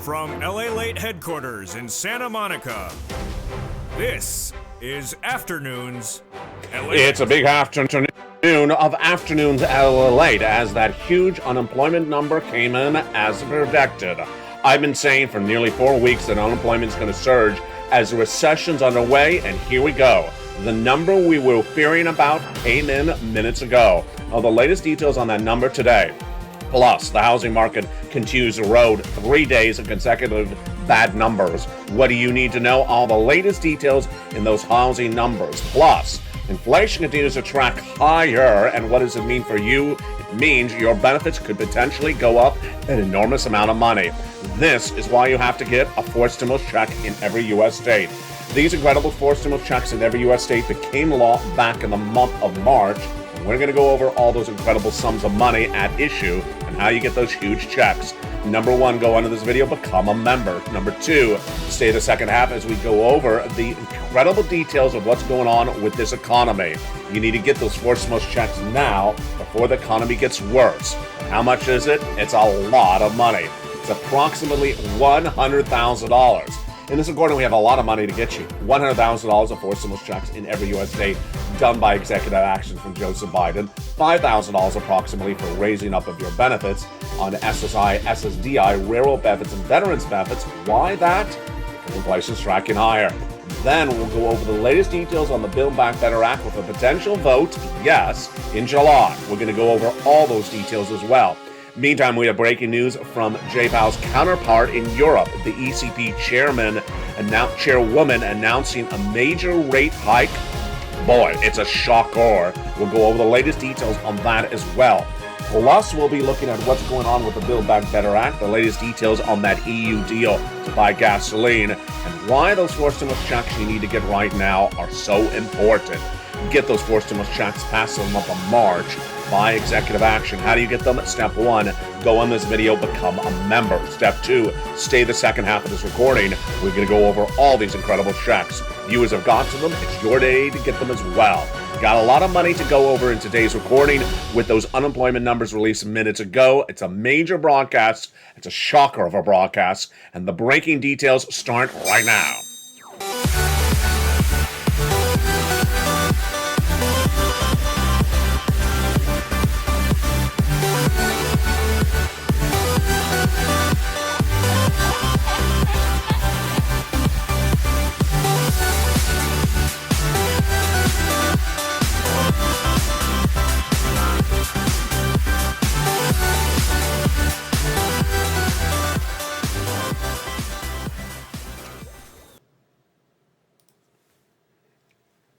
From LALATE headquarters in Santa Monica, this is Afternoons LALATE. It's a big afternoon of Afternoons LALATE as that huge unemployment number came in as predicted. I've been saying for nearly 4 weeks that unemployment is going to surge as the recession's underway, and here we go. The number we were fearing about came in minutes ago. The latest details on that number today. Plus, the housing market continues to erode 3 days of consecutive bad numbers. What do you need to know? All the latest details in those housing numbers. Plus, inflation continues to track higher, and what does it mean for you? It means your benefits could potentially go up an enormous amount of money. This is why you have to get a forced stimulus check in every U.S. state. These incredible forced stimulus checks in every U.S. state became law back in the month of March. We're going to go over all those incredible sums of money at issue and how you get those huge checks. Number one, go under this video, become a member. Number two, stay the second half as we go over the incredible details of what's going on with this economy. You need to get those forced stimulus checks now before the economy gets worse. How much is it? It's a lot of money. It's approximately $100,000. In this recording, we have a lot of money to get you. $100,000 of forced stimulus checks in every U.S. state done by executive action from Joseph Biden. $5,000 approximately for raising up of your benefits on SSI, SSDI, railroad benefits, and veterans benefits. Why that? Because inflation's tracking higher. Then we'll go over the latest details on the Build Back Better Act with a potential vote, yes, in July. We're going to go over all those details as well. Meantime, we have breaking news from Jay Powell's counterpart in Europe, the ECB chairwoman announcing a major rate hike. Boy, it's a shocker. We'll go over the latest details on that as well. Plus, we'll be looking at what's going on with the Build Back Better Act, the latest details on that EU deal to buy gasoline, and why those forced stimulus checks you need to get right now are so important. Get those forced stimulus checks past the month of March by executive action. How do you get them? Step one, go on this video, become a member. Step two, stay the second half of this recording. We're going to go over all these incredible checks. Viewers have got to them. It's your day to get them as well. Got a lot of money to go over in today's recording with those unemployment numbers released minutes ago. It's a major broadcast. It's a shocker of a broadcast. And the breaking details start right now.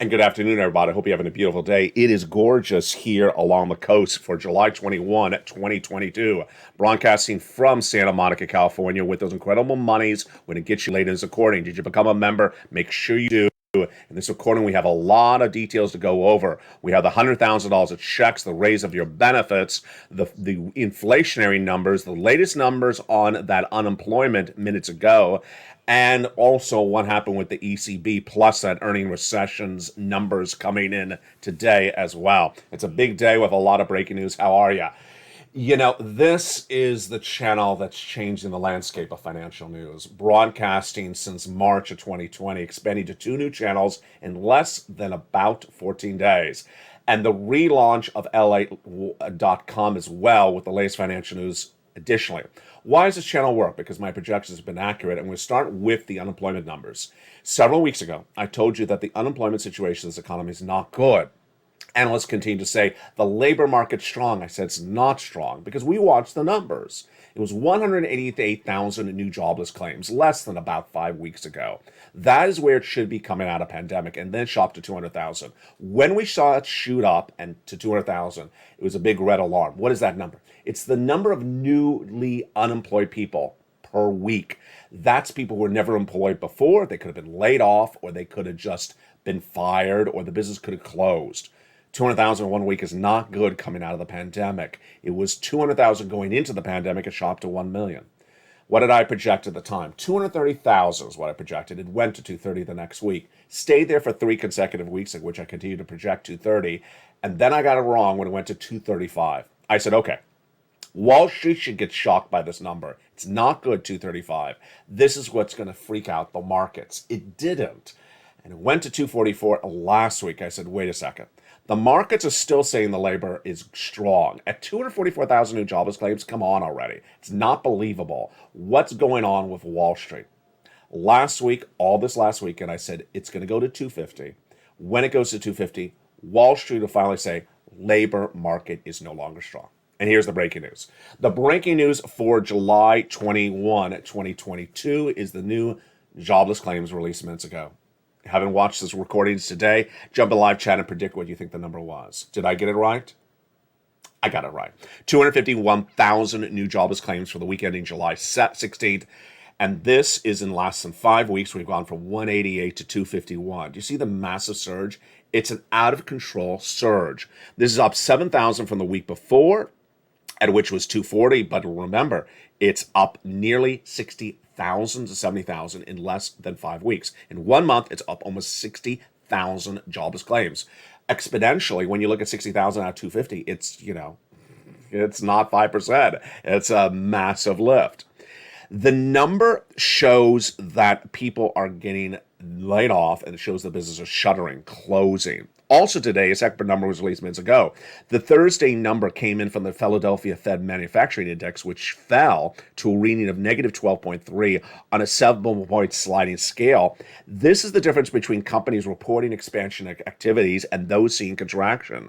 And good afternoon, everybody. I hope you're having a beautiful day. It is gorgeous here along the coast for July 21, 2022. Broadcasting from Santa Monica, California with those incredible monies. We're going to get you later in this recording. Did you become a member? Make sure you do. In this recording, we have a lot of details to go over. We have the $100,000 of checks, the raise of your benefits, the inflationary numbers, the latest numbers on that unemployment minutes ago, and also what happened with the ECB, plus that earning recessions numbers coming in today as well. It's a big day with a lot of breaking news. How are you? You know, this is the channel that's changing the landscape of financial news. Broadcasting since March of 2020, expanding to 2 new channels in less than about 14 days. And the relaunch of LA.com as well with the latest financial news additionally. Why does this channel work? Because my projections have been accurate, and we'll start with the unemployment numbers. Several weeks ago, I told you that the unemployment situation in this economy is not good. Analysts continue to say the labor market's strong. I said it's not strong because we watched the numbers. It was 188,000 new jobless claims, less than about 5 weeks ago. That is where it should be coming out of pandemic, and then shot to 200,000. When we saw it shoot up and to 200,000, it was a big red alarm. What is that number? It's the number of newly unemployed people per week. That's people who were never employed before. They could have been laid off, or they could have just been fired, or the business could have closed. 200,000 in 1 week is not good coming out of the pandemic. It was 200,000 going into the pandemic. It shot to 1 million. What did I project at the time? 230,000 is what I projected. It went to 230 the next week. Stayed there for 3 consecutive weeks, in which I continued to project 230. And then I got it wrong when it went to 235. I said, okay, Wall Street should get shocked by this number. It's not good, 235. This is what's going to freak out the markets. It didn't. And it went to 244 last week. I said, wait a second. The markets are still saying the labor is strong. At 244,000 new jobless claims, come on already. It's not believable. What's going on with Wall Street? Last week, all this last weekend, I said it's going to go to 250. When it goes to 250, Wall Street will finally say labor market is no longer strong. And here's the breaking news. The breaking news for July 21, 2022 is the new jobless claims released minutes ago. Haven't watched this recordings today, jump in live chat and predict what you think the number was. Did I get it right? I got it right. 251,000 new jobless claims for the week ending July 16th. And this is in less than 5 weeks. We've gone from 188 to 251. Do you see the massive surge? It's an out of control surge. This is up 7,000 from the week before, at which was 240. But remember, it's up nearly 60,000 to 70,000 in less than 5 weeks. In 1 month, it's up almost 60,000 jobless claims. Exponentially, when you look at 60,000 out of 250, it's not 5%. It's a massive lift. The number shows that people are getting laid off, and it shows the businesses are shuttering, closing. Also today, a separate number was released minutes ago. The Thursday number came in from the Philadelphia Fed Manufacturing Index, which fell to a reading of negative 12.3 on a 7-point sliding scale. This is the difference between companies reporting expansion activities and those seeing contraction.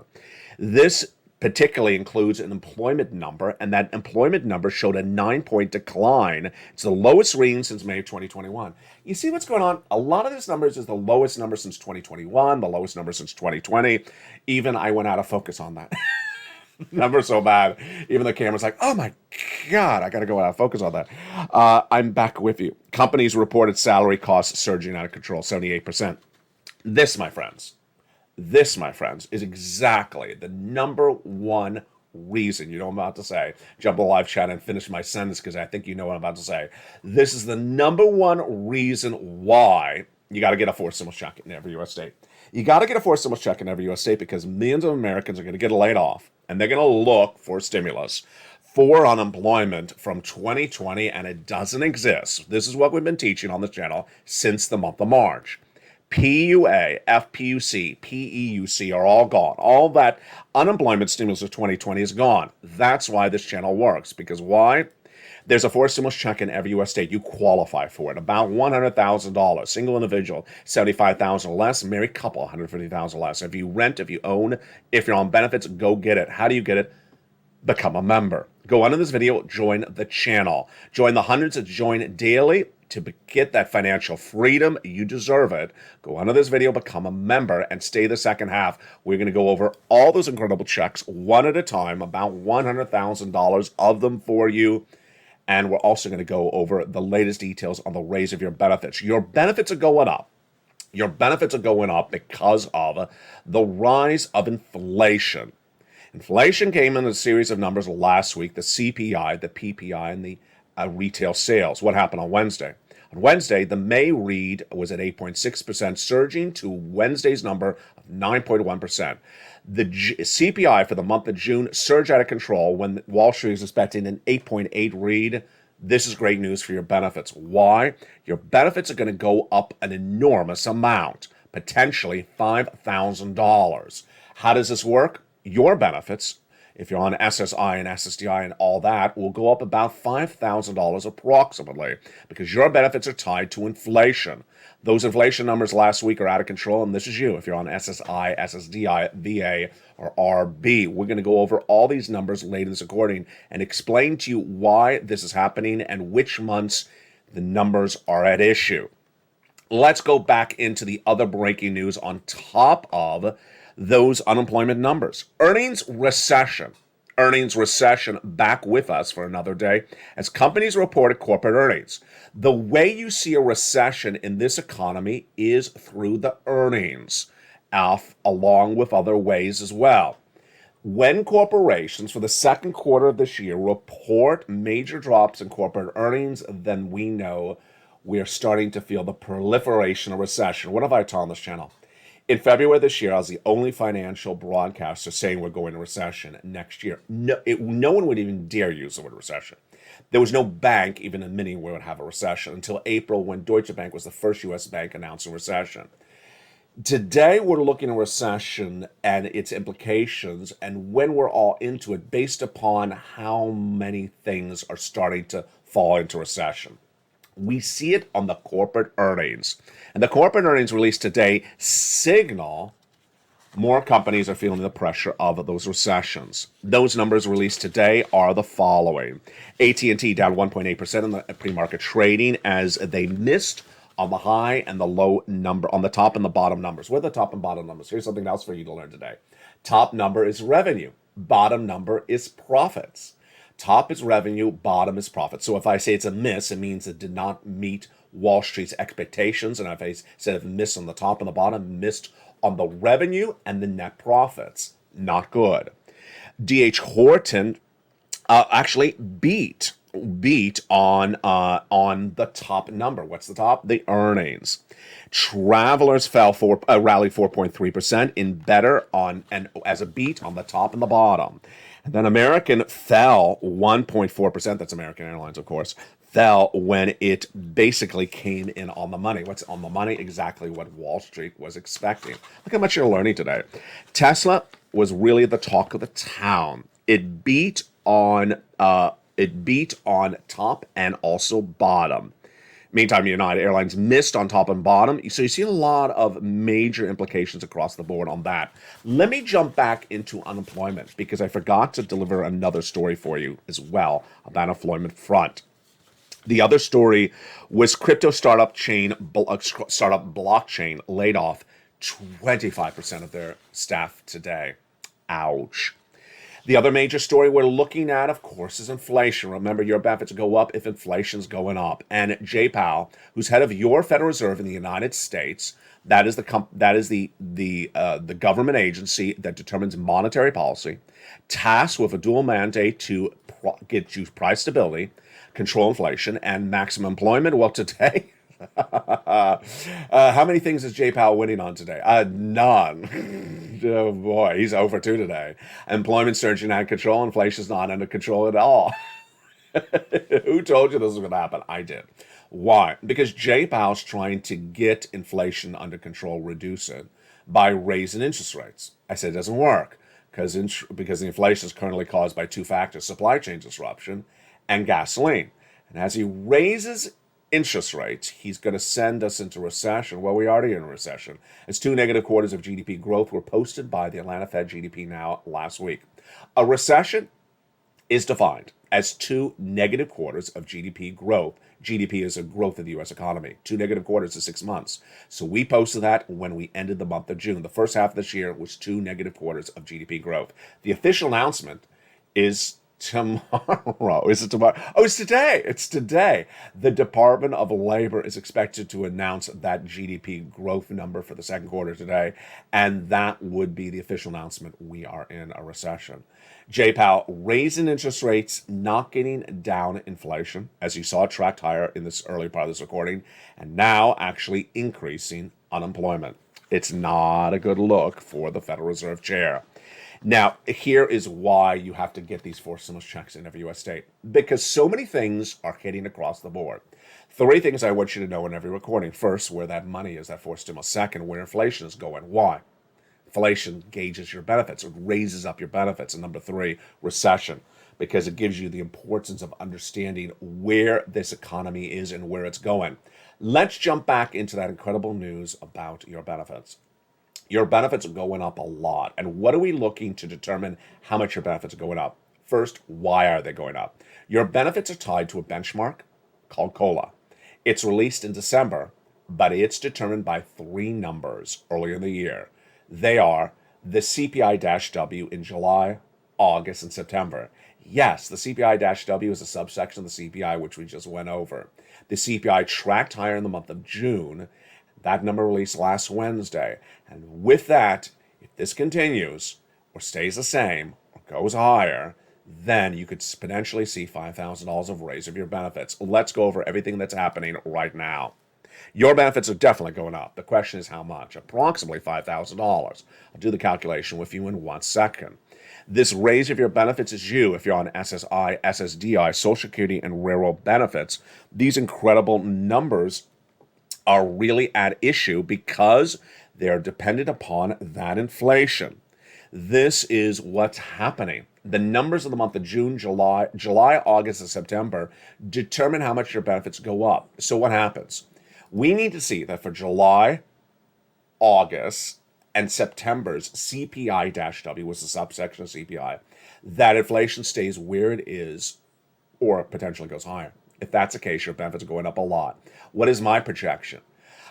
This particularly includes an employment number, and that employment number showed a 9-point decline. It's the lowest reading since May of 2021. You see what's going on? A lot of this numbers is the lowest number since 2021, the lowest number since 2020. Even I went out of focus on that. Number so bad. Even the camera's like, oh my God, I got to go out of focus on that. I'm back with you. Companies reported salary costs surging out of control, 78%. This, my friends, is exactly the number one reason. You know what I'm about to say. Jump in live chat and finish my sentence because I think you know what I'm about to say. This is the number one reason why you got to get a forced stimulus check in every U.S. state. You got to get a forced stimulus check in every U.S. state because millions of Americans are going to get laid off, and they're going to look for stimulus for unemployment from 2020, and it doesn't exist. This is what we've been teaching on this channel since the month of March. PUA, FPUC, PEUC are all gone. All that unemployment stimulus of 2020 is gone. That's why this channel works. Because why? There's a forced stimulus check in every U.S. state. You qualify for it. About $100,000. Single individual, $75,000 less. Married couple, $150,000 less. If you rent, if you own, if you're on benefits, go get it. How do you get it? Become a member. Go under this video, join the channel. Join the hundreds that join daily to get that financial freedom. You deserve it. Go under this video, become a member, and stay the second half. We're going to go over all those incredible checks one at a time, about $100,000 of them for you. And we're also going to go over the latest details on the raise of your benefits. Your benefits are going up. Your benefits are going up because of the rise of inflation. Inflation came in a series of numbers last week, the CPI, the PPI, and the retail sales. What happened on Wednesday? On Wednesday, the May read was at 8.6%, surging to Wednesday's number of 9.1%. The CPI for the month of June surged out of control when Wall Street is expecting an 8.8 read. This is great news for your benefits. Why? Your benefits are going to go up an enormous amount, potentially $5,000. How does this work? Your benefits, if you're on SSI and SSDI and all that, will go up about $5,000 approximately because your benefits are tied to inflation. Those inflation numbers last week are out of control, and this is you. If you're on SSI, SSDI, VA, or RB, we're going to go over all these numbers later in this recording and explain to you why this is happening and which months the numbers are at issue. Let's go back into the other breaking news on top of those unemployment numbers. Earnings recession back with us for another day as companies reported corporate earnings. The way you see a recession in this economy is through the earnings, along with other ways as well. When corporations for the second quarter of this year report major drops in corporate earnings, then we know we are starting to feel the proliferation of recession. What have I taught on this channel? In February this year, I was the only financial broadcaster saying we're going to recession next year. No one would even dare use the word recession. There was no bank even admitting we would have a recession until April, when Deutsche Bank was the first U.S. bank announcing recession. Today, we're looking at recession and its implications, and when we're all into it, based upon how many things are starting to fall into recession. We see it on the corporate earnings. And the corporate earnings released today signal more companies are feeling the pressure of those recessions. Those numbers released today are the following. AT&T down 1.8% in the pre-market trading as they missed on the high and the low number, on the top and the bottom numbers. What are the top and bottom numbers? Here's something else for you to learn today. Top number is revenue. Bottom number is profits. Top is revenue, bottom is profit. So if I say it's a miss, it means it did not meet Wall Street's expectations. And if I said it missed on the top and the bottom, missed on the revenue and the net profits. Not good. D.H. Horton actually beat on the top number. What's the top? The earnings. Travelers rallied 4.3% in better on and as a beat on the top and the bottom. And then American fell 1.4%. That's American Airlines, of course. Fell when it basically came in on the money. What's on the money? Exactly what Wall Street was expecting. Look how much you're learning today. Tesla was really the talk of the town. It beat on top and also bottom. Meantime, United Airlines missed on top and bottom. So you see a lot of major implications across the board on that. Let me jump back into unemployment because I forgot to deliver another story for you as well about unemployment front. The other story was crypto startup blockchain laid off 25% of their staff today. Ouch. The other major story we're looking at, of course, is inflation. Remember, your benefits go up if inflation's going up. And Jay Powell, who's head of your Federal Reserve in the United States, that is the government agency that determines monetary policy, tasked with a dual mandate to get you price stability, control inflation, and maximum employment. Well, today, how many things is Jay Powell winning on today? None. Oh boy, he's over 2 today. Employment surging out of control. Inflation's not under control at all. Who told you this was going to happen? I did. Why? Because Jay Powell's trying to get inflation under control, reduce it, by raising interest rates. I said it doesn't work because the inflation is currently caused by 2 factors: supply chain disruption and gasoline. And as he raises interest rates, he's going to send us into recession. Well, we're already in a recession, as 2 negative quarters of GDP growth were posted by the Atlanta Fed GDP Now last week. A recession is defined as 2 negative quarters of GDP growth. GDP is a growth of the U.S. economy. 2 negative quarters is 6 months. So we posted that when we ended the month of June. The first half of this year was 2 negative quarters of GDP growth. The official announcement is tomorrow. Is it tomorrow? Oh, it's today. It's today. The Department of Labor is expected to announce that GDP growth number for the second quarter today, and that would be the official announcement. We are in a recession. Jay Powell raising interest rates, not getting down inflation, as you saw, tracked higher in this early part of this recording, and now actually increasing unemployment. It's not a good look for the Federal Reserve Chair. Now, here is why you have to get these 4 stimulus checks in every U.S. state. Because so many things are hitting across the board. 3 things I want you to know in every recording. First, where that money is, that 4 stimulus. Second, where inflation is going. Why? Inflation gauges your benefits. It raises up your benefits. And number 3, recession. Because it gives you the importance of understanding where this economy is and where it's going. Let's jump back into that incredible news about your benefits. Your benefits are going up a lot. And what are we looking to determine how much your benefits are going up? First, why are they going up? Your benefits are tied to a benchmark called COLA. It's released in December, but it's determined by 3 numbers earlier in the year. They are the CPI-W in July, August, and September. Yes, the CPI-W is a subsection of the CPI, which we just went over. The CPI tracked higher in the month of June. That number released last Wednesday. And with that, if this continues or stays the same or goes higher, then you could potentially see $5,000 of raise of your benefits. Let's go over everything that's happening right now. Your benefits are definitely going up. The question is how much? Approximately $5,000. I'll do the calculation with you in 1 second. This raise of your benefits is you if you're on SSI, SSDI, Social Security, and railroad benefits. These incredible numbers are really at issue because they're dependent upon that inflation. This is what's happening. The numbers of the month of June, July, August, and September determine how much your benefits go up. So what happens? We need to see that for July, August, and September's CPI-W was the subsection of CPI, that inflation stays where it is or potentially goes higher. If that's the case, your benefits are going up a lot. What is my projection?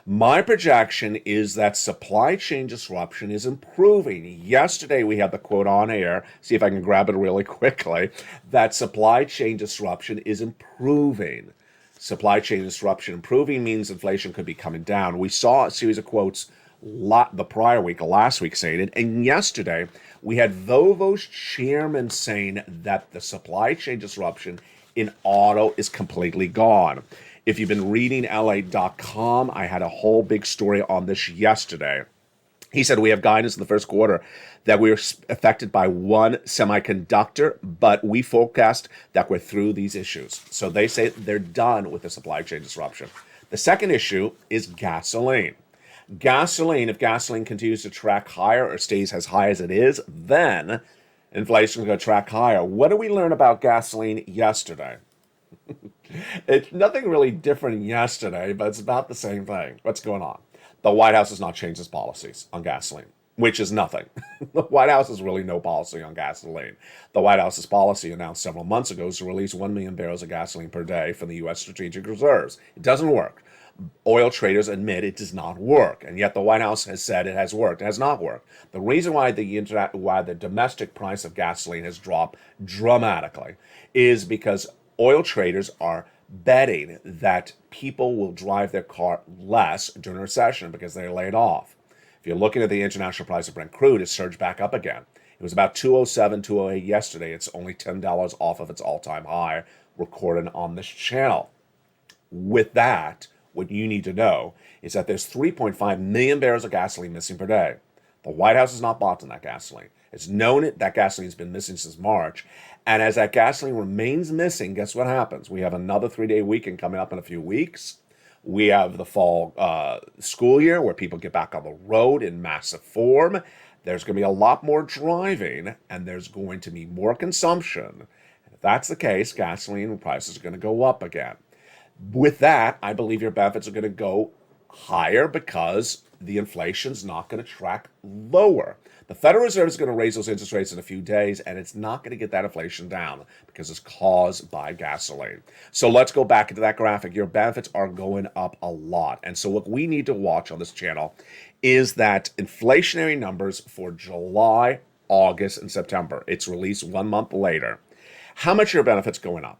My projection is that supply chain disruption is improving. Yesterday, we had the quote on air, see if I can grab it really quickly, that supply chain disruption is improving. Supply chain disruption improving means inflation could be coming down. We saw a series of quotes the prior week, last week saying it, and yesterday we had Volvo's chairman saying that the supply chain disruption in auto is completely gone. If you've been reading LA.com, I had a whole big story on this yesterday. He said we have guidance in the first quarter that we're affected by one semiconductor, but we forecast that we're through these issues. So they say they're done with the supply chain disruption. The second issue is gasoline. If gasoline continues to track higher or stays as high as it is, then inflation is going to track higher. What did we learn about gasoline yesterday? It's nothing really different yesterday, but it's about the same thing. What's going on? The White House has not changed its policies on gasoline, which is nothing. The White House has really no policy on gasoline. The White House's policy announced several months ago is to release 1 million barrels of gasoline per day from the U.S. strategic reserves. It doesn't work. Oil traders admit it does not work, and yet the White House has said it has worked. It has not worked. The reason why the domestic price of gasoline has dropped dramatically is because oil traders are betting that people will drive their car less during a recession because they're laid off. If you're looking at the international price of Brent crude, it's surged back up again. It was about 207, 208 yesterday. It's only $10 off of its all-time high recorded on this channel. With that, what you need to know is that there's 3.5 million barrels of gasoline missing per day. The White House has not bought in that gasoline. It's known that gasoline has been missing since March. And as that gasoline remains missing, guess what happens? We have another 3-day weekend coming up in a few weeks. We have the fall school year where people get back on the road in massive form. There's going to be a lot more driving, and there's going to be more consumption. If that's the case, gasoline prices are going to go up again. With that, I believe your benefits are going to go higher because the inflation's not going to track lower. The Federal Reserve is going to raise those interest rates in a few days, and it's not going to get that inflation down because it's caused by gasoline. So let's go back into that graphic. Your benefits are going up a lot. And so what we need to watch on this channel is that inflationary numbers for July, August, and September. It's released 1 month later. How much are your benefits going up?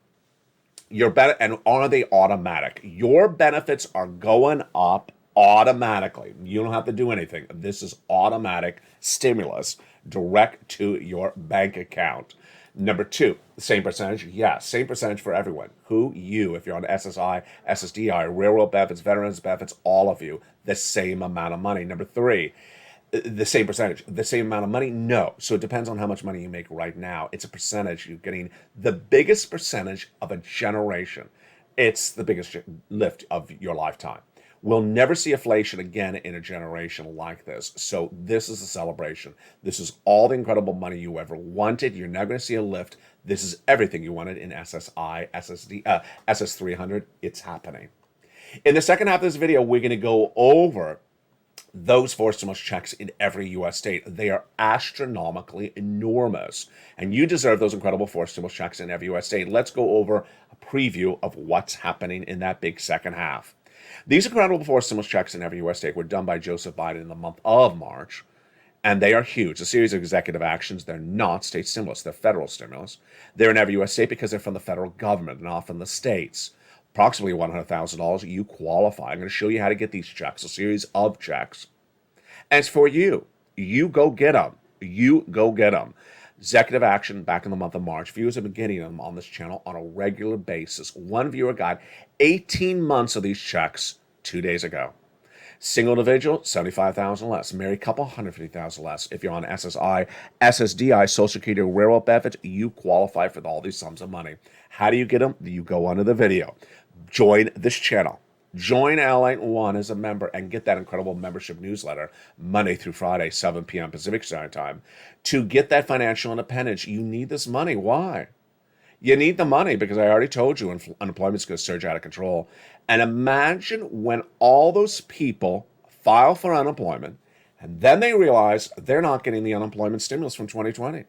And are they automatic? Your benefits are going up automatically. You don't have to do anything. This is automatic stimulus direct to your bank account. Number two, the same percentage? Yes, same percentage for everyone. Who? You. If you're on SSI, SSDI, railroad benefits, veterans benefits, all of you, the same amount of money. Number three, the same percentage, the same amount of money? No. So it depends on how much money you make right now. It's a percentage. You're getting the biggest percentage of a generation. It's the biggest lift of your lifetime. We'll never see inflation again in a generation like this. So this is a celebration. This is all the incredible money you ever wanted. You're never going to see a lift. This is everything you wanted in SSI, SS300. It's happening. In the second half of this video, we're going to go over those forced stimulus checks in every U.S. state. They are astronomically enormous. And you deserve those incredible forced stimulus checks in every U.S. state. Let's go over a preview of what's happening in that big second half. These incredible forced stimulus checks in every U.S. state were done by Joseph Biden in the month of March, and they are huge. A series of executive actions. They're not state stimulus. They're federal stimulus. They're in every U.S. state because they're from the federal government and not from the states. Approximately $100,000. You qualify. I'm going to show you how to get these checks, a series of checks. And it's for you. You go get them. You go get them. Executive action back in the month of March. Viewers have been getting them on this channel on a regular basis. One viewer got 18 months of these checks 2 days ago. Single individual, 75,000 less. Married couple, 150,000 less. If you're on SSI, SSDI, Social Security rural benefits, you qualify for all these sums of money. How do you get them? You go under the video. Join this channel. Join LALATE One as a member and get that incredible membership newsletter Monday through Friday, 7 p.m. Pacific Standard Time. To get that financial independence, you need this money. Why? You need the money because I already told you unemployment's going to surge out of control. And imagine when all those people file for unemployment and then they realize they're not getting the unemployment stimulus from 2020.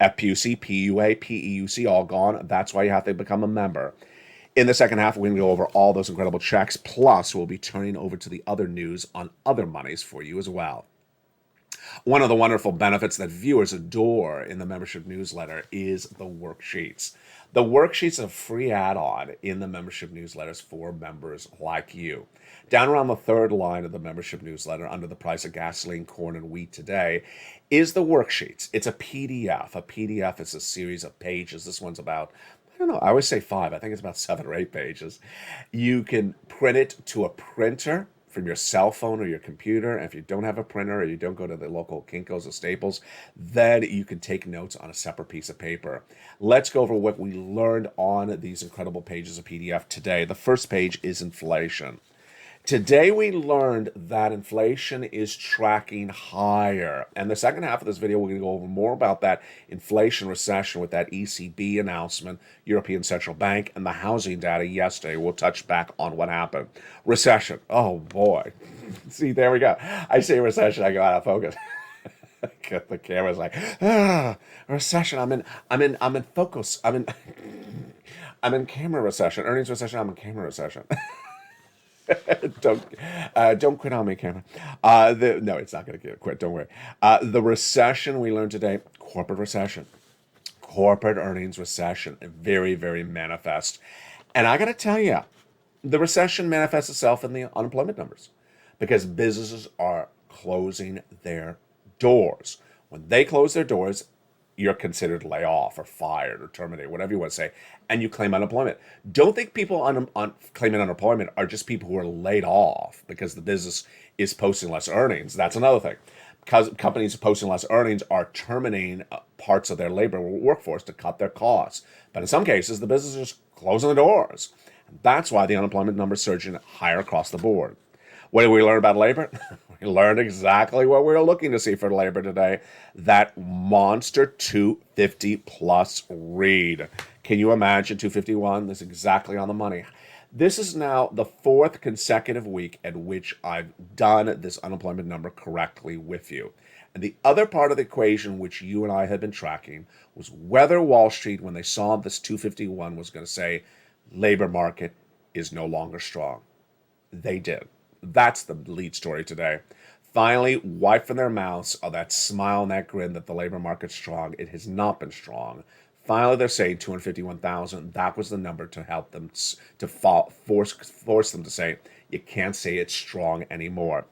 FPUC, PUA, PEUC, all gone. That's why you have to become a member. In the second half, we're going to go over all those incredible checks. Plus, we'll be turning over to the other news on other monies for you as well. One of the wonderful benefits that viewers adore in the membership newsletter is the worksheets. The worksheets are a free add-on in the membership newsletters for members like you. Down around the third line of the membership newsletter, under the price of gasoline, corn, and wheat today, is the worksheets. It's a PDF. A PDF is a series of pages. This one's about, I don't know, I always say 5. I think it's about 7 or 8 pages. You can print it to a printer from your cell phone or your computer. And if you don't have a printer or you don't go to the local Kinko's or Staples, then you can take notes on a separate piece of paper. Let's go over what we learned on these incredible pages of PDF today. The first page is inflation. Today we learned that inflation is tracking higher. And the second half of this video, we're going to go over more about that inflation recession with that ECB announcement, European Central Bank, and the housing data yesterday. We'll touch back on what happened. Recession. Oh boy. See, there we go. I say recession, I go out of focus. The camera's like, recession. I'm in focus. I'm in camera recession. Earnings recession. I'm in camera recession. Don't quit on me, Cameron. No, it's not going to quit. Don't worry. The recession we learned today, corporate recession, corporate earnings recession, very, very manifest. And I got to tell you, the recession manifests itself in the unemployment numbers because businesses are closing their doors. When they close their doors, you're considered lay off or fired or terminated, whatever you want to say, and you claim unemployment. Don't think people claiming unemployment are just people who are laid off because the business is posting less earnings. That's another thing. Because companies posting less earnings are terminating parts of their labor workforce to cut their costs. But in some cases, the business is just closing the doors. That's why the unemployment numbers surging higher across the board. What did we learn about labor? We learned exactly what we were looking to see for labor today. That monster 250 plus read. Can you imagine 251? That's exactly on the money. This is now the 4th consecutive week at which I've done this unemployment number correctly with you. And the other part of the equation, which you and I have been tracking, was whether Wall Street, when they saw this 251, was going to say labor market is no longer strong. They did. That's the lead story today. Finally, wipe from their mouths that smile and that grin that the labor market's strong. It has not been strong. Finally, they're saying 251,000. That was the number to help them to force them to say, you can't say it's strong anymore.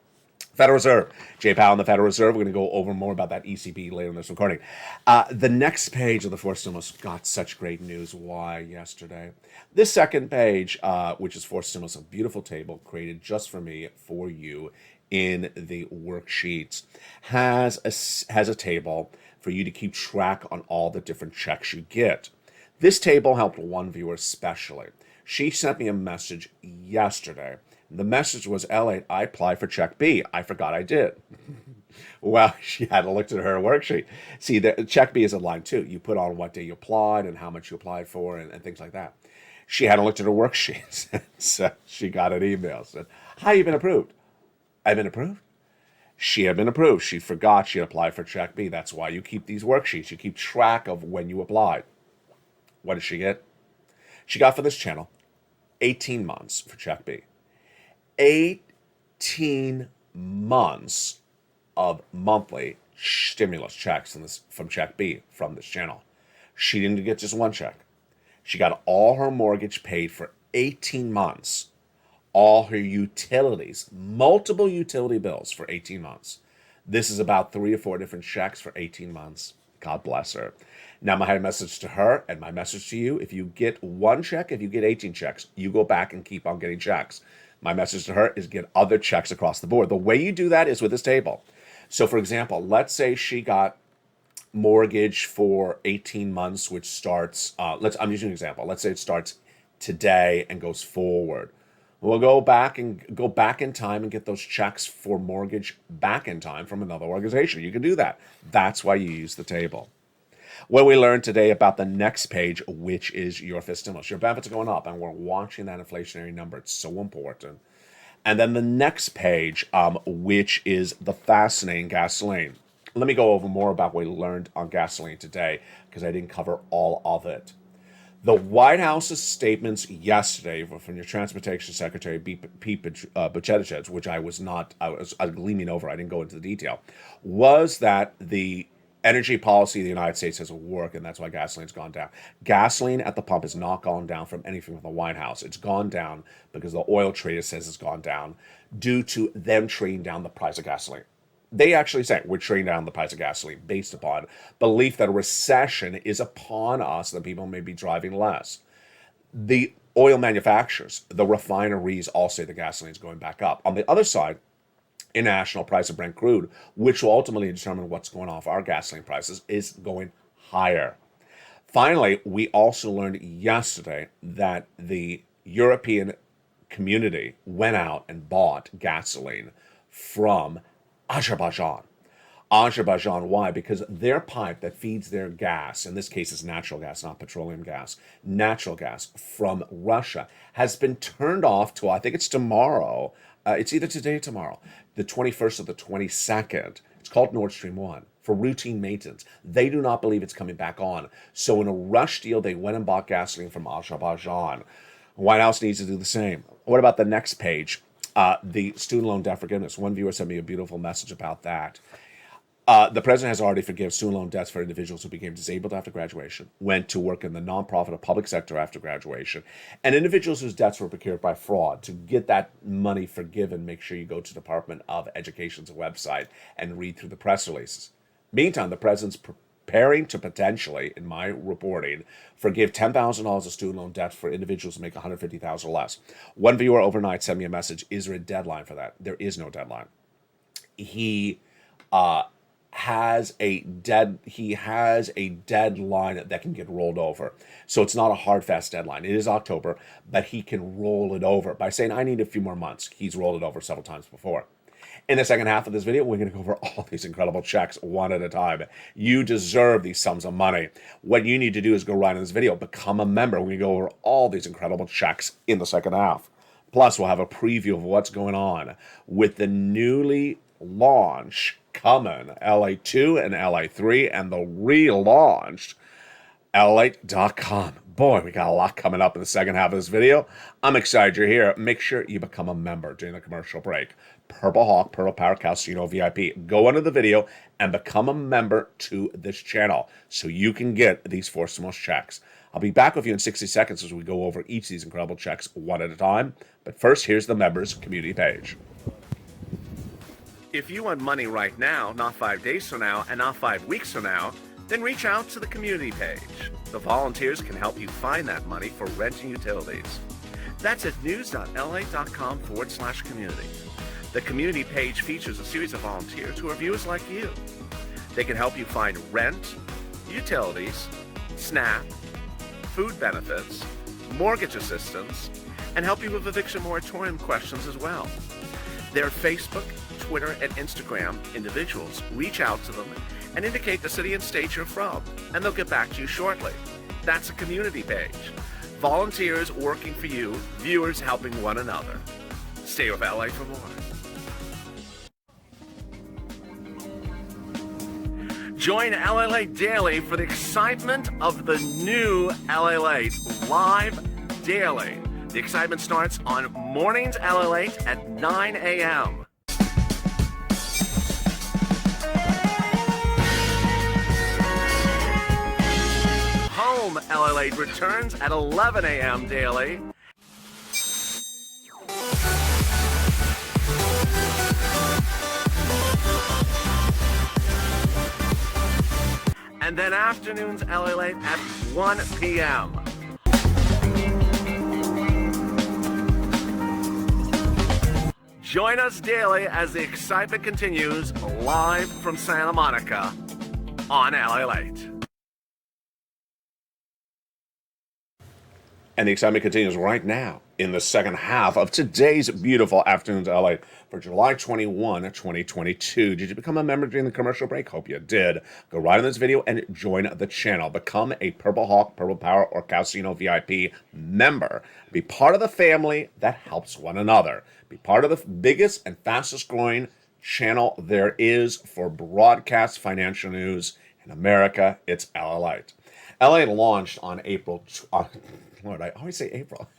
Federal Reserve. Jay Powell and the Federal Reserve. We're going to go over more about that ECB later in this recording. The next page of the fourth stimulus got such great news. Why yesterday? This second page, which is fourth stimulus, a beautiful table created just for me, for you, in the worksheets, has a table for you to keep track on all the different checks you get. This table helped one viewer especially. She sent me a message yesterday. The message was, LA, I applied for check B. I forgot I did. Well, she had to look at her worksheet. See, the check B is a line too. You put on what day you applied and how much you applied for and things like that. She hadn't looked at her worksheets. So she got an email. Said, hi, you've been approved. I've been approved? She had been approved. She forgot she had applied for check B. That's why you keep these worksheets. You keep track of when you applied. What did she get? She got for this channel 18 months for check B. 18 months of monthly stimulus checks from check B from this channel. She didn't get just one check. She got all her mortgage paid for 18 months. All her utilities, multiple utility bills for 18 months. This is about 3 or 4 different checks for 18 months. God bless her. Now, my message to her and my message to you, if you get one check, if you get 18 checks, you go back and keep on getting checks. My message to her is get other checks across the board. The way you do that is with this table. So, for example, let's say she got mortgage for 18 months, which starts, I'm using an example. Let's say it starts today and goes forward. We'll go back in time and get those checks for mortgage back in time from another organization. You can do that. That's why you use the table. What we learned today about the next page, which is your fifth stimulus. Your benefits are going up, and we're watching that inflationary number. It's so important. And then the next page, which is the fascinating gasoline. Let me go over more about what we learned on gasoline today, because I didn't cover all of it. The White House's statements yesterday from your Transportation Secretary, Pete Buttigieg, which I was gleaming over, I didn't go into the detail, was that the energy policy of the United States has worked, and that's why gasoline's gone down. Gasoline at the pump has not gone down from anything from the White House. It's gone down because the oil trader says it's gone down due to them trading down the price of gasoline. They actually say we're trading down the price of gasoline based upon belief that a recession is upon us, that people may be driving less. The oil manufacturers, the refineries, all say the gasoline is going back up. On the other side, international price of Brent crude, which will ultimately determine what's going on with our gasoline prices, is going higher. Finally, we also learned yesterday that the European community went out and bought gasoline from Azerbaijan. Azerbaijan, why? Because their pipe that feeds their gas, in this case is natural gas, not petroleum gas, natural gas from Russia, has been turned off till, I think it's tomorrow. It's either today or tomorrow, the 21st or the 22nd. It's called Nord Stream 1 for routine maintenance. They do not believe it's coming back on. So in a rush deal, they went and bought gasoline from Azerbaijan. The White House needs to do the same. What about the next page? The student loan debt forgiveness. One viewer sent me a beautiful message about that. The president has already forgiven student loan debts for individuals who became disabled after graduation, went to work in the nonprofit or public sector after graduation, and individuals whose debts were procured by fraud. To get that money forgiven, make sure you go to the Department of Education's website and read through the press releases. Meantime, the president's preparing to potentially, in my reporting, forgive $10,000 of student loan debt for individuals who make $150,000 or less. One viewer overnight sent me a message, is there a deadline for that? There is no deadline. He has a deadline that can get rolled over. So it's not a hard, fast deadline. It is October, but he can roll it over. By saying, I need a few more months, he's rolled it over several times before. In the second half of this video, we're going to go over all these incredible checks one at a time. You deserve these sums of money. What you need to do is go right in this video, become a member. We're going to go over all these incredible checks in the second half. Plus, we'll have a preview of what's going on with the newly launched coming LA2 and LA3 and the relaunched LALATE.com. Boy, we got a lot coming up in the second half of this video. I'm excited you're here. Make sure you become a member during the commercial break. Purple Hawk, Purple Power Casino VIP. Go under the video and become a member to this channel so you can get these 4 stimulus checks. I'll be back with you in 60 seconds as we go over each of these incredible checks one at a time. But first, here's the members community page. If you want money right now, not 5 days from now, and not 5 weeks from now, then reach out to the community page. The volunteers can help you find that money for rent and utilities. That's at news.la.com/community. The community page features a series of volunteers who are viewers like you. They can help you find rent, utilities, SNAP, food benefits, mortgage assistance, and help you with eviction moratorium questions as well. Their Facebook, Twitter, and Instagram individuals reach out to them and indicate the city and state you're from, and they'll get back to you shortly. That's a community page. Volunteers working for you, viewers helping one another. Stay with LA for more. Join LALATE Daily for the excitement of the new LALATE live daily. The excitement starts on mornings LALATE at 9 a.m. Home LALATE returns at 11 a.m. daily. And then afternoons LALATE at 1 p.m. Join us daily as the excitement continues live from Santa Monica on LALATE. And the excitement continues right now in the second half of today's beautiful Afternoons LA for July 21, 2022. Did you become a member during the commercial break? Hope you did. Go right in this video and join the channel. Become a Purple Hawk, Purple Power, or Casino VIP member. Be part of the family that helps one another. Be part of the biggest and fastest growing channel there is for broadcast financial news in America. It's LALATE. LA launched on Lord, I always say April.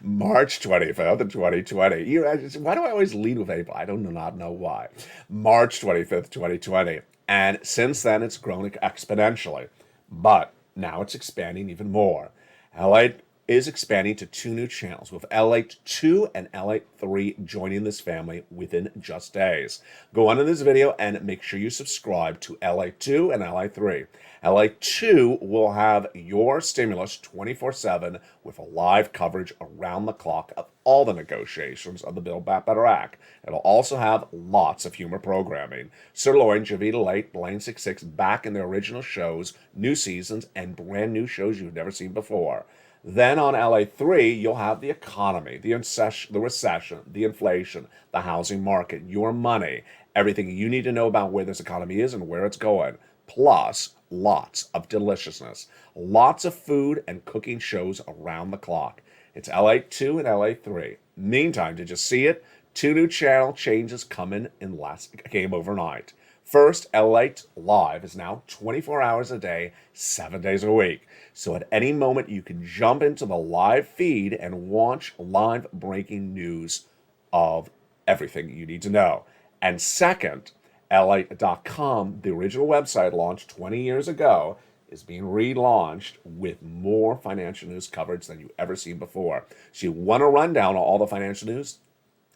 March 25th of 2020. Why do I always lead with April? I do not know why. March 25th, 2020. And since then, it's grown exponentially. But now it's expanding even more. LA is expanding to 2 new channels, with LALATE 2 and LALATE 3 joining this family within just days. Go on in this video and make sure you subscribe to LALATE 2 and LALATE 3. LALATE 2 will have your stimulus 24/7 with a live coverage around the clock of all the negotiations of the Build Back Better Act. It'll also have lots of humor programming. Sirloin, Javita Late, Blaine 66 back in their original shows, new seasons, and brand new shows you've never seen before. Then on LA 3, you'll have the economy, the recession, the inflation, the housing market, your money, everything you need to know about where this economy is and where it's going. Plus, lots of deliciousness, lots of food and cooking shows around the clock. It's LALATE 2 and LALATE 3. Meantime, did you see it? 2 new channel changes coming in came overnight. First, LALATE Live is now 24 hours a day, 7 days a week. So at any moment, you can jump into the live feed and watch live breaking news of everything you need to know. And second, LALATE.com, the original website launched 20 years ago, is being relaunched with more financial news coverage than you've ever seen before. So you want a rundown on all the financial news?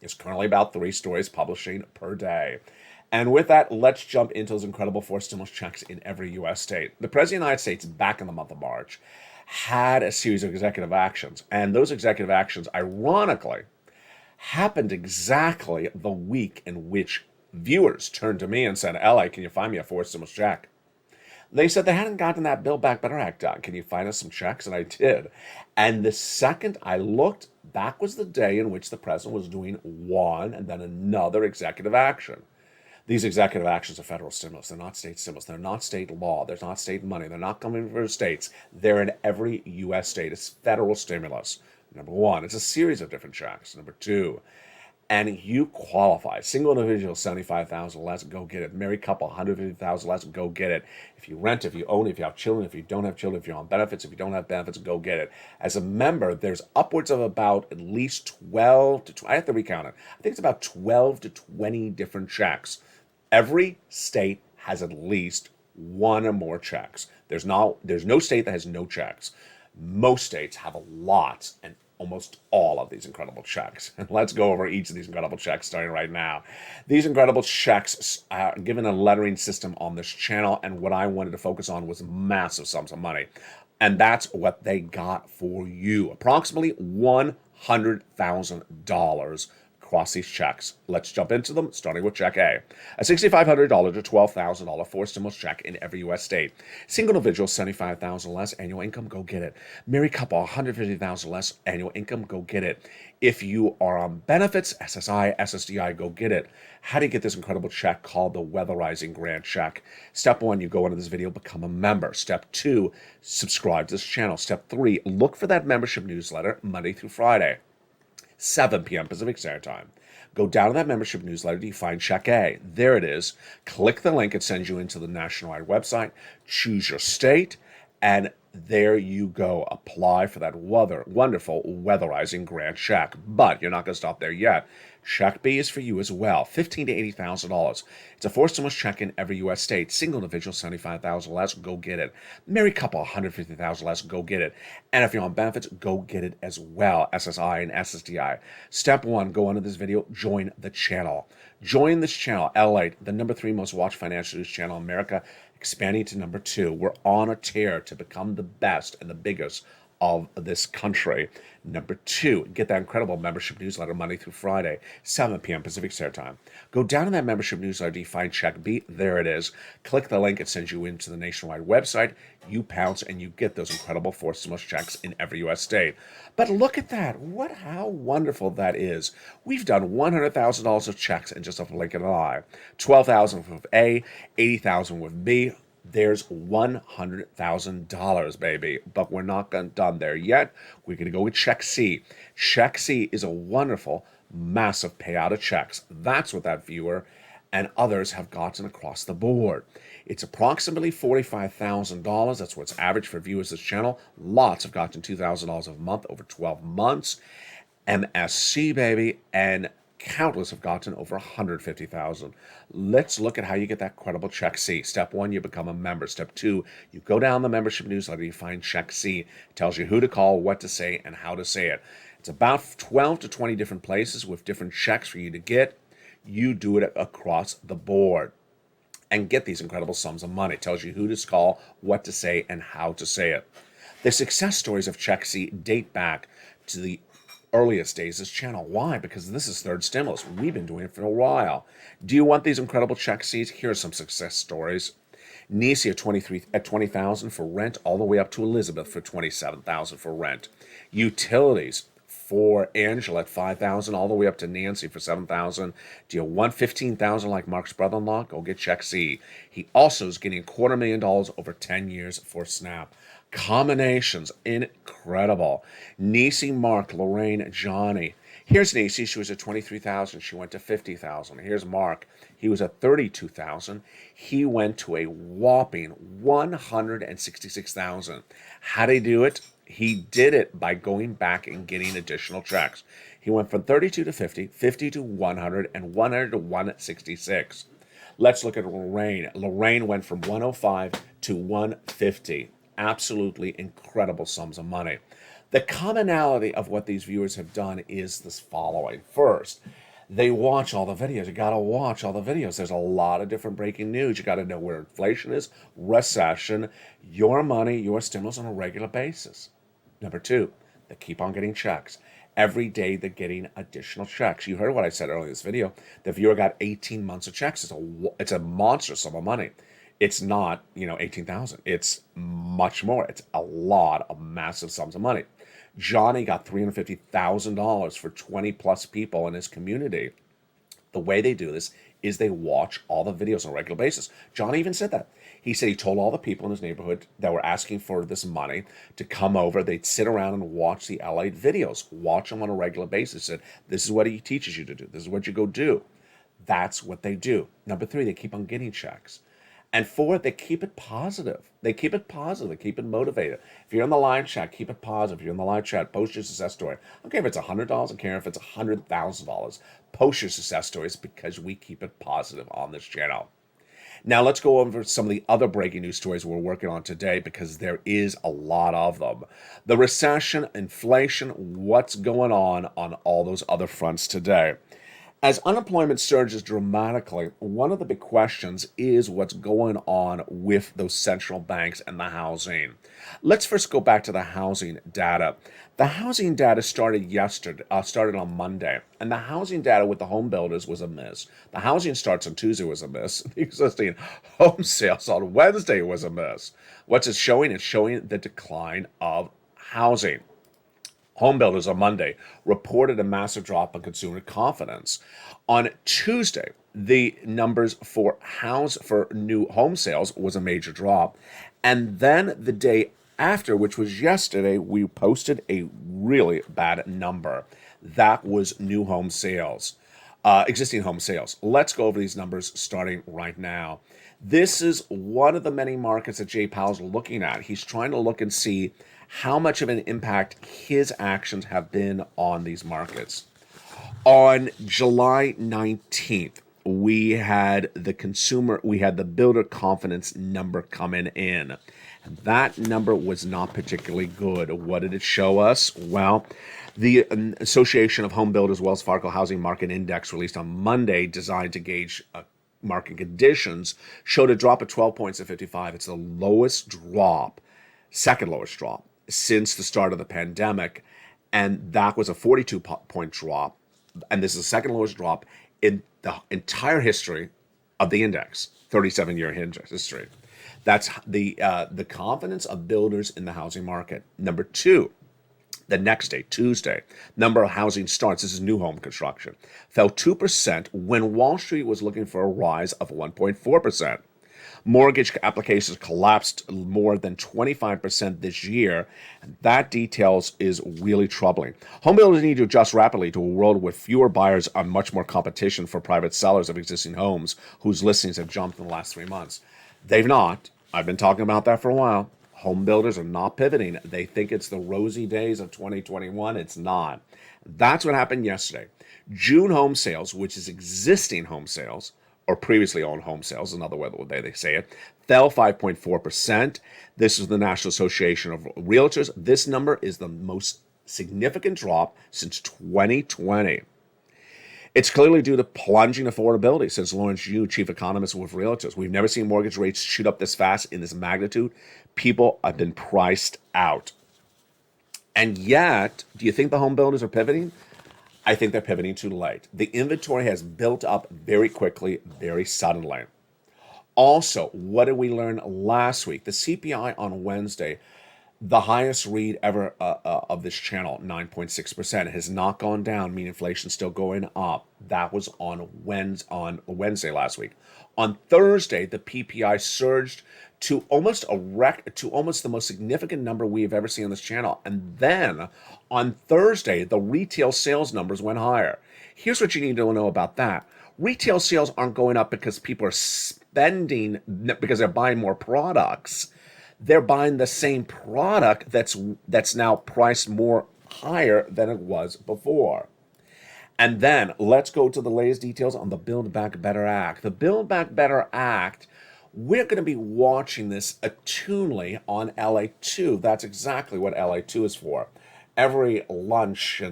It's currently about 3 stories publishing per day. And with that, let's jump into those incredible 4 stimulus checks in every U.S. state. The President of the United States, back in the month of March, had a series of executive actions. And those executive actions, ironically, happened exactly the week in which viewers turned to me and said, LA, can you find me a 4 stimulus check? They said they hadn't gotten that Build Back Better Act done. Can you find us some checks? And I did. And the second I looked, that was the day in which the president was doing one and then another executive action. These executive actions are federal stimulus. They're not state stimulus. They're not state law. There's not state money. They're not coming from states. They're in every U.S. state. It's federal stimulus. Number 1, it's a series of different checks. Number 2, and you qualify. Single individual, $75,000 less, go get it. Married couple, $150,000 less, go get it. If you rent, if you own, if you have children, if you don't have children, if you're on benefits, if you don't have benefits, go get it. As a member, there's upwards of about at least 12 to 20, I have to recount it. I think it's about 12 to 20 different checks. Every state has at least 1 or more checks. There's no state that has no checks. Most states have a lot and almost all of these incredible checks. And let's go over each of these incredible checks starting right now. These incredible checks are given a lettering system on this channel, and what I wanted to focus on was massive sums of money. And that's what they got for you. Approximately $100,000 across these checks. Let's jump into them, starting with Check A. A $6,500 to $12,000 4 stimulus check in every U.S. state. Single individual, $75,000 less annual income, go get it. Married couple, $150,000 less annual income, go get it. If you are on benefits, SSI, SSDI, go get it. How do you get this incredible check called the Weatherizing Grant Check? Step 1, you go into this video, become a member. Step 2, subscribe to this channel. Step 3, look for that membership newsletter Monday through Friday. 7 p.m. Pacific Standard Time. Go down to that membership newsletter, you find Check A. There it is. Click the link, it sends you into the nationwide website. Choose your state, and there you go. Apply for that wonderful Weatherizing Grant Check. But you're not going to stop there yet. Check B is for you as well, $15,000 to $80,000. It's a 4 stimulus check in every U.S. state. Single individual, $75,000 less, go get it. Married couple, $150,000 less, go get it. And if you're on benefits, go get it as well, SSI and SSDI. Step 1, go under this video, join the channel. Join this channel, LALATE, the number 3 most watched financial news channel in America, expanding to number 2. We're on a tear to become the best and the biggest of this country. Number 2, get that incredible membership newsletter Monday through Friday, 7 p.m. Pacific Standard Time. Go down to that membership newsletter, do you find Check B? There it is. Click the link, it sends you into the nationwide website. You pounce and you get those incredible 4 stimulus checks in every U.S. state. But look at that. How wonderful that is. We've done $100,000 of checks in just a blink of an eye. $12,000 with A, $80,000 with B. There's $100,000, baby. But we're not done there yet. We're going to go with Check C. Check C is a wonderful, massive payout of checks. That's what that viewer and others have gotten across the board. It's approximately $45,000. That's what's average for viewers of this channel. Lots have gotten $2,000 a month over 12 months. MSC, baby, and countless have gotten over $150,000. Let's look at how you get that credible Check C. Step 1, you become a member. Step 2, you go down the membership newsletter, you find Check C. It tells you who to call, what to say, and how to say it. It's about 12 to 20 different places with different checks for you to get. You do it across the board and get these incredible sums of money. It tells you who to call, what to say, and how to say it. The success stories of Check C date back to the earliest days of this channel. Why? Because this is third stimulus. We've been doing it for a while. Do you want these incredible Check Cs? Here are some success stories. Nisi at $20,000 for rent, all the way up to Elizabeth for $27,000 for rent. Utilities for Angela at $5,000, all the way up to Nancy for $7,000. Do you want $15,000 like Mark's brother-in-law? Go get Check C. He also is getting $250,000 over 10 years for SNAP. Combinations, incredible. Nisi, Mark, Lorraine, Johnny. Here's Nisi. She was at $23,000. She went to $50,000. Here's Mark. He was at $32,000. He went to a whopping $166,000. How did he do it? He did it by going back and getting additional checks. He went from 32 to 50, 50 to 100, and 100 to 166. Let's look at Lorraine. Lorraine went from 105 to 150. Absolutely incredible sums of money. The commonality of what these viewers have done is this following. First, they watch all the videos. You got to watch all the videos. There's a lot of different breaking news. You got to know where inflation is, recession, your money, your stimulus on a regular basis. Number 2, they keep on getting checks. Every day they're getting additional checks. You heard what I said earlier in this video. The viewer got 18 months of checks. It's a monster sum of money. It's not, 18,000. It's much more. It's a lot of massive sums of money. Johnny got $350,000 for 20 plus people in his community. The way they do this is they watch all the videos on a regular basis. Johnny even said that. He said he told all the people in his neighborhood that were asking for this money to come over. They'd sit around and watch the LALATE videos, watch them on a regular basis. Said, this is what he teaches you to do. This is what you go do. That's what they do. Number 3, they keep on getting checks. And 4, they keep it positive. They keep it positive. They keep it motivated. If you're in the live chat, keep it positive. If you're in the live chat, post your success story. I don't care if it's $100. I don't care if it's $100,000. Post your success stories because we keep it positive on this channel. Now let's go over some of the other breaking news stories we're working on today because there is a lot of them. The recession, inflation, what's going on all those other fronts today. As unemployment surges dramatically, one of the big questions is what's going on with those central banks and the housing. Let's first go back to the housing data. The housing data started on Monday, and the housing data with the home builders was a miss. The housing starts on Tuesday was a miss. The existing home sales on Wednesday was a miss. What's it showing? It's showing the decline of housing. Home builders on Monday reported a massive drop in consumer confidence. On Tuesday, the numbers for new home sales was a major drop. And then the day after, which was yesterday, we posted a really bad number. That was new home sales, existing home sales. Let's go over these numbers starting right now. This is one of the many markets that Jay Powell's looking at. He's trying to look and see how much of an impact his actions have been on these markets. On July 19th, we had the builder confidence number coming in. That number was not particularly good. What did it show us? Well, the Association of Home Builders Wells Fargo Housing Market Index released on Monday, designed to gauge market conditions, showed a drop of 12 points at 55. It's the lowest drop, second lowest drop since the start of the pandemic, and that was a 42-point drop, and this is the second lowest drop in the entire history of the index, 37-year history. That's the confidence of builders in the housing market. Number two, the next day, Tuesday, number of housing starts, this is new home construction, fell 2% when Wall Street was looking for a rise of 1.4%. Mortgage applications collapsed more than 25% this year, and that details is really troubling. Home builders need to adjust rapidly to a world with fewer buyers and much more competition for private sellers of existing homes whose listings have jumped in the last 3 months. They've not. I've been talking about that for a while. Home builders are not pivoting. They think it's the rosy days of 2021. It's not. That's what happened yesterday. June home sales, which is existing home sales, or previously owned home sales, another way they say it, fell 5.4%. This is the National Association of Realtors. This number is the most significant drop since 2020. It's clearly due to plunging affordability, says Lawrence Yu, chief economist with Realtors. We've never seen mortgage rates shoot up this fast in this magnitude. People have been priced out. And yet, do you think the home builders are pivoting? I think they're pivoting too late. The inventory has built up very quickly, very suddenly. Also, what did we learn last week? The CPI on Wednesday, the highest read ever of this channel, 9.6%, has not gone down, meaning inflation's still going up. That was on Wednesday last week. On Thursday, the PPI surged to almost the most significant number we have ever seen on this channel. And then on Thursday, the retail sales numbers went higher. Here's what you need to know about that. Retail sales aren't going up because people are spending, because they're buying more products. They're buying the same product that's now priced more higher than it was before. And then let's go to the latest details on the Build Back Better Act. The Build Back Better Act, we're going to be watching this attunely on LA2. That's exactly what LA2 is for. Every lunch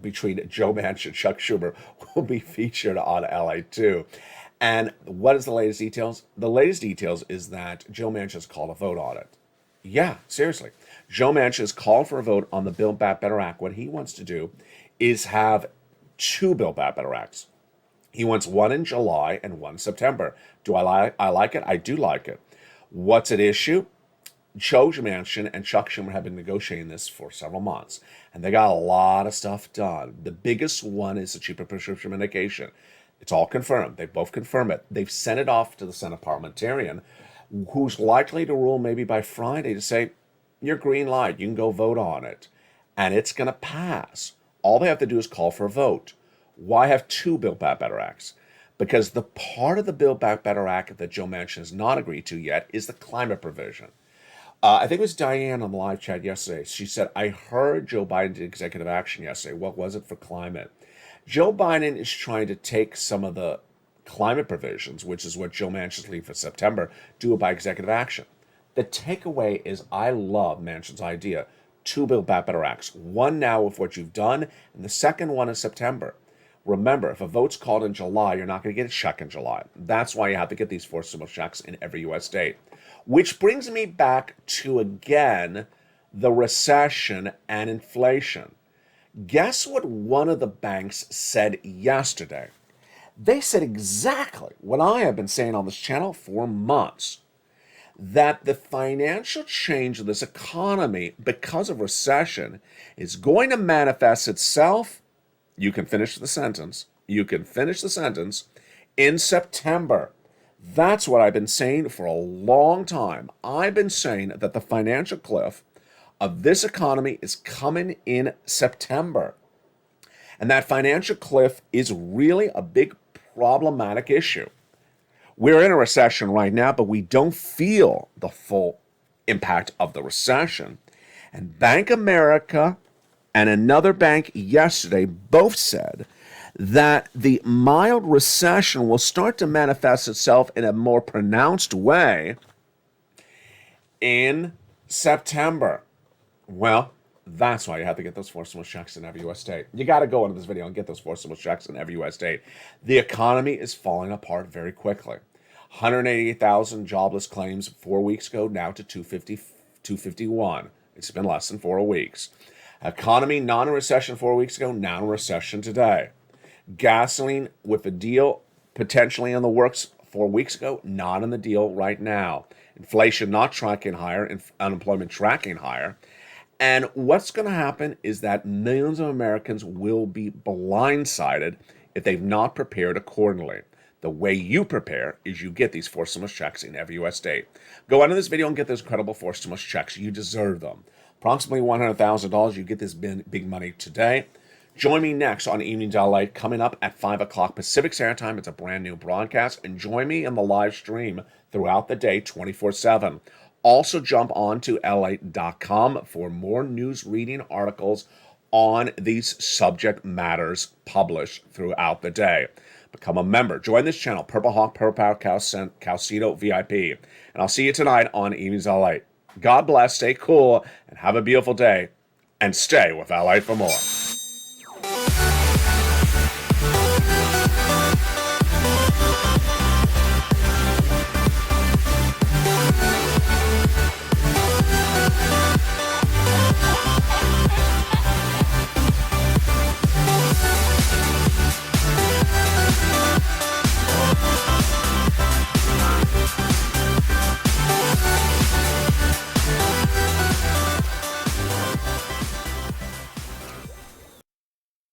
between Joe Manchin and Chuck Schumer will be featured on LA2. And what is the latest details? The latest details is that Joe Manchin has called a vote on it. Yeah, seriously. Joe Manchin has called for a vote on the Build Back Better Act. What he wants to do is have two Build Back Better Acts. He wants one in July and one in September. Do I like it? I do like it. What's at issue? Joe Manchin and Chuck Schumer have been negotiating this for several months, and they got a lot of stuff done. The biggest one is the cheaper prescription medication. It's all confirmed. They both confirm it. They've sent it off to the Senate parliamentarian, who's likely to rule maybe by Friday to say, you're green light, you can go vote on it. And it's going to pass. All they have to do is call for a vote. Why have two Build Back Better Acts? Because the part of the Build Back Better Act that Joe Manchin has not agreed to yet is the climate provision. I think it was Diane on the live chat yesterday. She said, I heard Joe Biden's executive action yesterday. What was it for climate? Joe Biden is trying to take some of the climate provisions, which is what Joe Manchin's leaving for September, do it by executive action. The takeaway is I love Manchin's idea. Two Build Back Better Acts. One now with what you've done, and the second one in September. Remember, if a vote's called in July, you're not going to get a check in July. That's why you have to get these forcible checks in every U.S. state. Which brings me back to, again, the recession and inflation. Guess what one of the banks said yesterday? They said exactly what I have been saying on this channel for months, that the financial change of this economy because of recession is going to manifest itself, you can finish the sentence, in September. That's what I've been saying for a long time. I've been saying that the financial cliff of this economy is coming in September. And that financial cliff is really a big problematic issue. We're in a recession right now, but we don't feel the full impact of the recession. And Bank of America and another bank yesterday both said that the mild recession will start to manifest itself in a more pronounced way in September. Well, that's why you have to get those forcible checks in every U.S. state. You got to go into this video and get those forcible checks in every U.S. state. The economy is falling apart very quickly. 188,000 jobless claims 4 weeks ago, now to 251. It's been less than 4 weeks. Economy not in recession 4 weeks ago, now in recession today. Gasoline with a deal potentially in the works 4 weeks ago, not in the deal right now. Inflation not tracking higher, unemployment tracking higher. And what's going to happen is that millions of Americans will be blindsided if they've not prepared accordingly. The way you prepare is you get these 4 stimulus checks in every U.S. state. Go into this video and get those incredible 4 stimulus checks. You deserve them. Approximately $100,000. You get this big money today. Join me next on Evenings LALATE coming up at 5 o'clock Pacific Standard Time. It's a brand new broadcast. And join me in the live stream throughout the day, 24/7. Also jump on to LALATE.com for more news reading articles on these subject matters published throughout the day. Become a member. Join this channel, Purple Hawk, Purple Power, Calcito VIP. And I'll see you tonight on Evenings LALATE. God bless, stay cool, and have a beautiful day. And stay with LALATE for more.